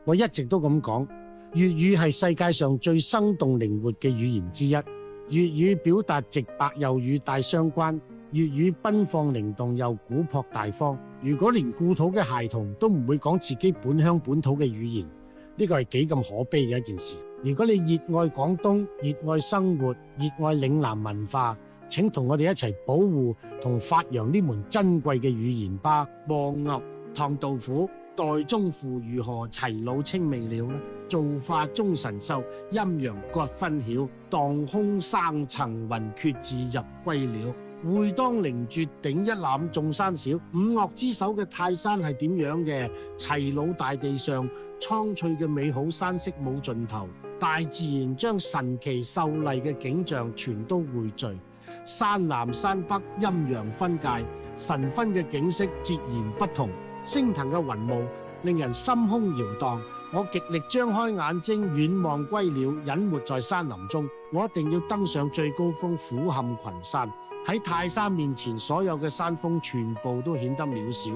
我一直都咁講，粵語係世界上最生動靈活嘅語言之一。粵語表達直白又與大相關，粵語奔放靈動又古樸大方。如果連故土嘅孩童都唔會講自己本鄉本土嘅語言，呢個係幾咁可悲嘅一件事。如果你熱愛廣東、熱愛生活、熱愛嶺南文化，請同我哋一齊保護同發揚呢門珍貴嘅語言吧。黃鴨、湯豆腐、袋中父如何齊魯清未了呢？造化中神秀，陰陽各分曉。蕩空生層雲，決眥入歸了。會當凌絕頂一覽眾山小。五岳之首嘅泰山係點樣嘅？齊魯大地上蒼翠嘅美好山色冇盡頭，大自然將神奇秀麗嘅景象全都匯聚。山南山北陰陽分界，神分嘅景色截然不同。升騰嘅雲霧令人心胸搖蕩，我極力張開眼睛遠望歸鳥，隱沒在山林中。我一定要登上最高峰俯瞰群山。喺泰山面前，所有嘅山峰全部都顯得渺小。